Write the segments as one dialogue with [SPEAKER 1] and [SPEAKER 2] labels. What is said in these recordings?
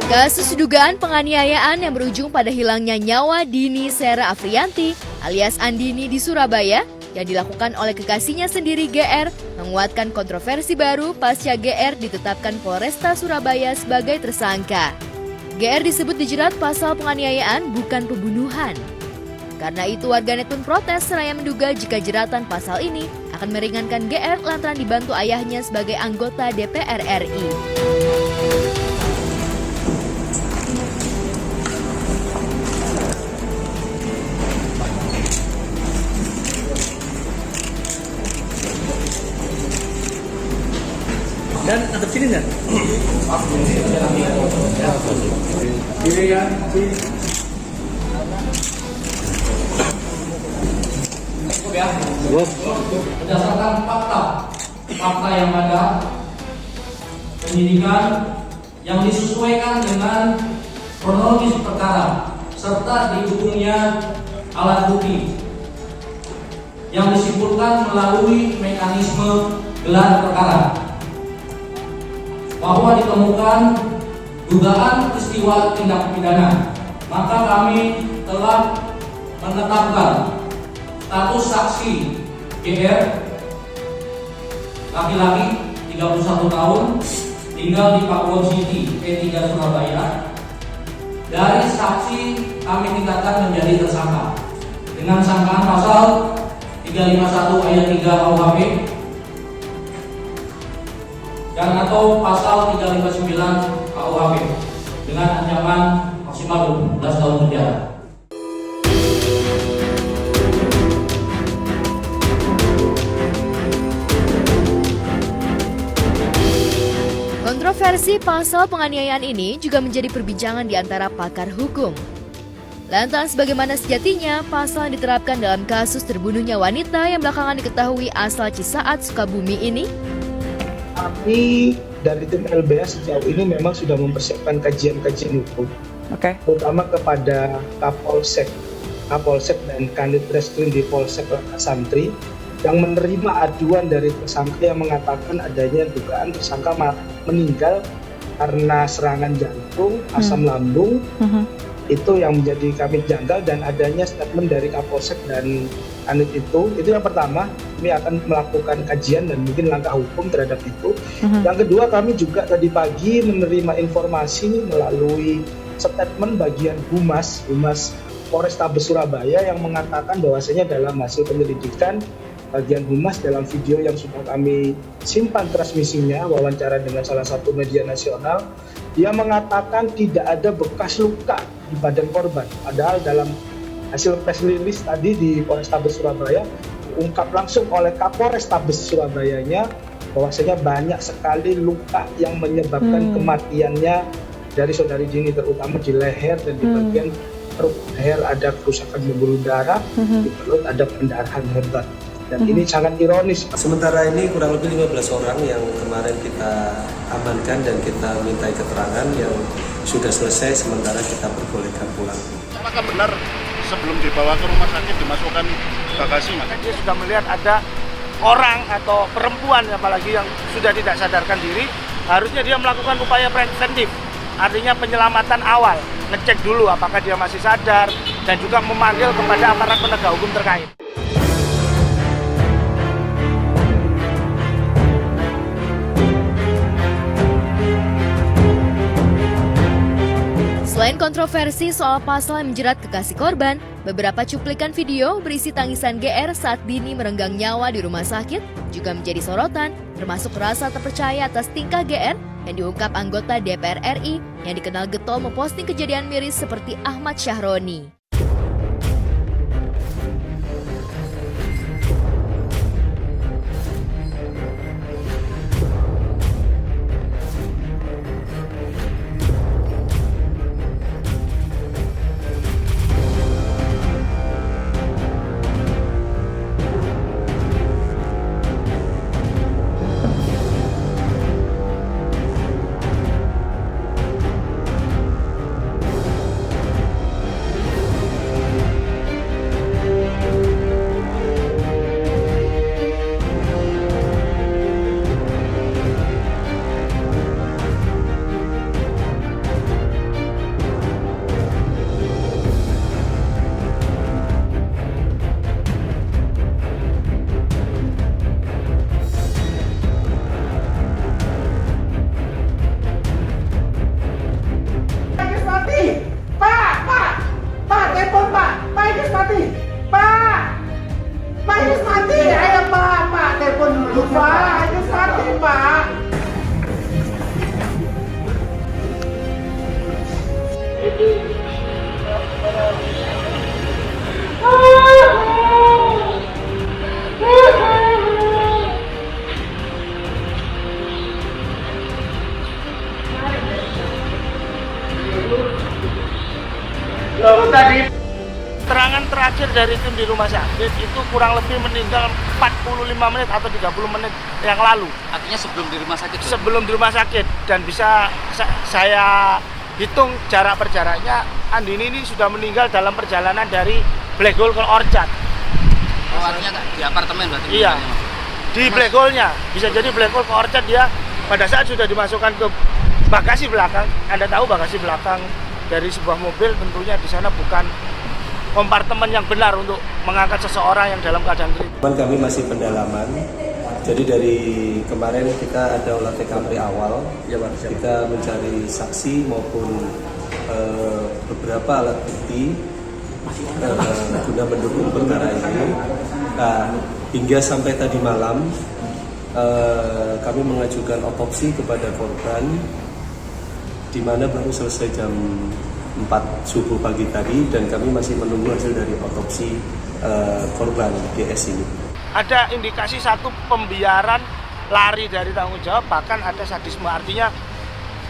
[SPEAKER 1] Kasus dugaan penganiayaan yang berujung pada hilangnya nyawa Dini Sera Afriyanti alias Andini di Surabaya yang dilakukan oleh kekasihnya sendiri GR menguatkan kontroversi baru pasca GR ditetapkan Polresta Surabaya sebagai tersangka. GR disebut dijerat pasal penganiayaan bukan pembunuhan. Karena itu warganet pun protes seraya menduga jika jeratan pasal ini akan meringankan GR lantaran dibantu ayahnya sebagai anggota DPR RI.
[SPEAKER 2] Dan atap sini nggak?
[SPEAKER 3] Ini ya,
[SPEAKER 4] berdasarkan fakta yang ada, penyidikan yang disesuaikan dengan kronologis perkara serta didukungnya alat bukti yang disimpulkan melalui mekanisme gelar perkara bahwa ditemukan dugaan peristiwa tindak pidana, maka kami telah menetapkan status saksi GR laki-laki 31 tahun tinggal di Pakuwon City P3 Surabaya. Dari saksi kami tingkatkan menjadi tersangka dengan sangkaan pasal 351 ayat 3 KUHP dan atau pasal 359 KUHP dengan ancaman maksimal 12 tahun penjara.
[SPEAKER 1] Kontroversi pasal penganiayaan ini juga menjadi perbincangan di antara pakar hukum. Lantas bagaimana sejatinya pasal yang diterapkan dalam kasus terbunuhnya wanita yang belakangan diketahui asal Cisaat, Sukabumi ini?
[SPEAKER 3] kami dari tim LBH sejauh ini memang sudah mempersiapkan kajian-kajian hukum, terutama kepada Kapolsek dan Kanit Reskrim di Polsek Santri yang menerima aduan dari tersangka yang mengatakan adanya dugaan tersangka meninggal karena serangan jantung, asam lambung. Itu yang menjadi kami janggal, dan adanya statement dari Kapolsek dan Kanit itu yang pertama. Kami akan melakukan kajian dan mungkin langkah hukum terhadap itu. Yang kedua, kami juga tadi pagi menerima informasi melalui statement bagian Humas Polrestabes Surabaya yang mengatakan bahwasanya dalam hasil penyelidikan bagian Humas dalam video yang sudah kami simpan transmisinya, wawancara dengan salah satu media nasional, dia mengatakan tidak ada bekas luka di badan korban. Padahal dalam hasil press release tadi di Polrestabes Surabaya diungkap langsung oleh Kapolrestabes Surabayanya bahwasanya banyak sekali luka yang menyebabkan kematiannya dari saudari Dini, terutama di leher dan di bagian perut. Leher ada kerusakan pembuluh darah, di perut ada pendarahan hebat. Dan ini sangat ironis.
[SPEAKER 2] Sementara ini kurang lebih 15 orang yang kemarin kita amankan dan kita mintai keterangan yang sudah selesai, sementara kita perbolehkan pulang.
[SPEAKER 5] Apakah benar sebelum dibawa ke rumah sakit dimasukkan bagasi?
[SPEAKER 6] Dia sudah melihat ada orang atau perempuan apalagi yang sudah tidak sadarkan diri, harusnya dia melakukan upaya preventif, artinya penyelamatan awal, ngecek dulu apakah dia masih sadar dan juga memanggil kepada aparat penegak hukum terkait.
[SPEAKER 1] Selain kontroversi soal pasal yang menjerat kekasih korban, beberapa cuplikan video berisi tangisan GR saat Dini merenggang nyawa di rumah sakit juga menjadi sorotan, termasuk rasa terpercaya atas tingkah GR yang diungkap anggota DPR RI yang dikenal getol memposting kejadian miris seperti Ahmad Syahroni.
[SPEAKER 6] Keterangan terakhir dari tim di rumah sakit itu kurang lebih meninggal 45 menit atau 30 menit yang lalu.
[SPEAKER 7] Artinya sebelum di rumah sakit?
[SPEAKER 6] Sebelum di rumah sakit, dan bisa saya hitung jarak perjaraknya, Andini ini sudah meninggal dalam perjalanan dari Black Hole ke Orchard.
[SPEAKER 7] Oh, artinya di apartemen berarti?
[SPEAKER 6] Iya, di Black Hole-nya. Bisa jadi Black Hole ke Orchard dia pada saat sudah dimasukkan ke bagasi belakang. Anda tahu bagasi belakang dari sebuah mobil tentunya di sana bukan kompartemen yang benar untuk mengangkat seseorang yang dalam keadaan kritis.
[SPEAKER 2] Kami masih pendalaman. Jadi dari kemarin kita ada olah TKP awal, kita mencari saksi maupun beberapa alat bukti guna mendukung perkara ini. Nah, hingga sampai tadi malam kami mengajukan otopsi kepada korban, di mana baru selesai jam 4 subuh pagi tadi, dan kami masih menunggu hasil dari otopsi korban GS ini.
[SPEAKER 6] Ada indikasi satu pembiaran, lari dari tanggung jawab, bahkan ada sadisme. Artinya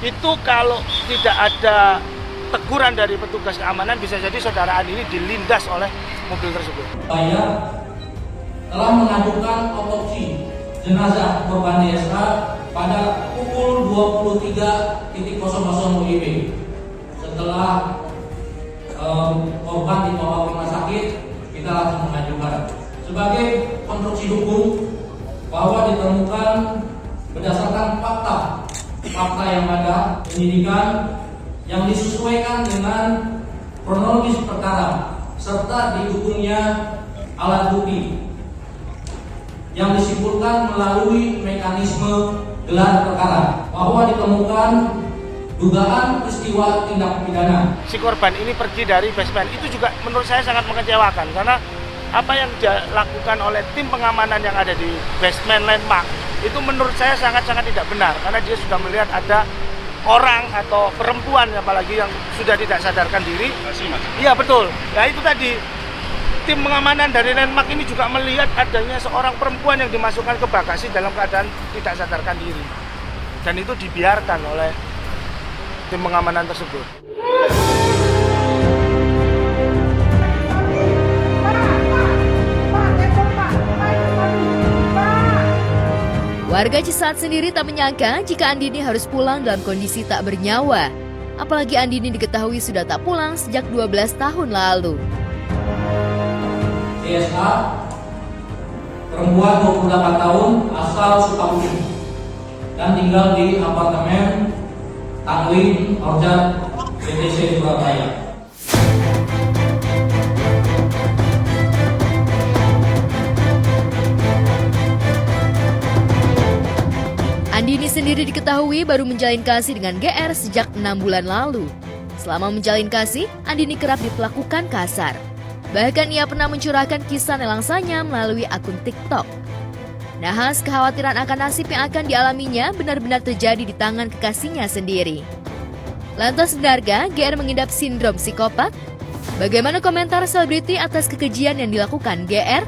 [SPEAKER 6] itu kalau tidak ada teguran dari petugas keamanan, bisa jadi saudara Andini dilindas oleh mobil tersebut.
[SPEAKER 4] Saya telah mengajukan otopsi jenazah korban DSH pada pukul 23.00 WIB. Setelah korban dibawa ke rumah sakit, kita langsung mengajukan sebagai konstruksi hukum bahwa ditemukan berdasarkan fakta yang ada, penyidikan yang disesuaikan dengan kronologis perkara serta didukungnya alat bukti yang disimpulkan melalui mekanisme gelar perkara, bahwa ditemukan dugaan peristiwa tindak pidana.
[SPEAKER 6] Si korban ini pergi dari basement, itu juga menurut saya sangat mengecewakan, karena apa yang dilakukan oleh tim pengamanan yang ada di basement landmark itu menurut saya sangat-sangat tidak benar, karena dia sudah melihat ada orang atau perempuan apalagi yang sudah tidak sadarkan diri. Iya betul. Ya itu tadi, tim pengamanan dari landmark ini juga melihat adanya seorang perempuan yang dimasukkan ke bagasi dalam keadaan tidak sadarkan diri, dan itu dibiarkan oleh tim pengamanan tersebut.
[SPEAKER 1] Warga Cisaat sendiri tak menyangka jika Andini harus pulang dalam kondisi tak bernyawa. Apalagi Andini diketahui sudah tak pulang sejak 12 tahun lalu.
[SPEAKER 4] DSH, perempuan 28 tahun, asal Sukabumi, dan tinggal di apartemen Tanglin, Orchard, BTC Surabaya.
[SPEAKER 1] Andini sendiri diketahui baru menjalin kasih dengan GR sejak 6 bulan lalu. Selama menjalin kasih, Andini kerap diperlakukan kasar. Bahkan ia pernah mencurahkan kisah nelangsanya melalui akun TikTok. Nahas kekhawatiran akan nasib yang akan dialaminya benar-benar terjadi di tangan kekasihnya sendiri. Lantas benarkah GR mengidap sindrom psikopat? Bagaimana komentar selebriti atas kekejian yang dilakukan GR?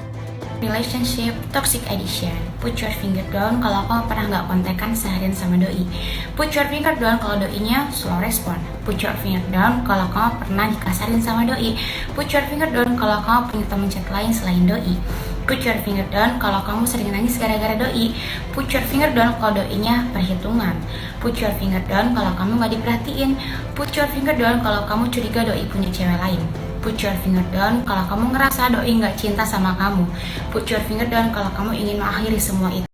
[SPEAKER 8] Relationship toxic addiction. Put your finger down kalau kamu pernah nggak kontekan seharian sama doi. Put your finger down kalau doinya slow respon. Put your finger down kalau kamu pernah dikasarin sama doi. Put your finger down kalau kamu punya teman chat lain selain doi. Put your finger down kalau kamu sering nangis gara-gara doi. Put your finger down kalau doinya perhitungan. Put your finger down kalau kamu nggak diperhatiin. Put your finger down kalau kamu curiga doi punya cewek lain. Put your finger down kalau kamu ngerasa doi nggak cinta sama kamu. Put your finger down kalau kamu ingin mengakhiri semua itu.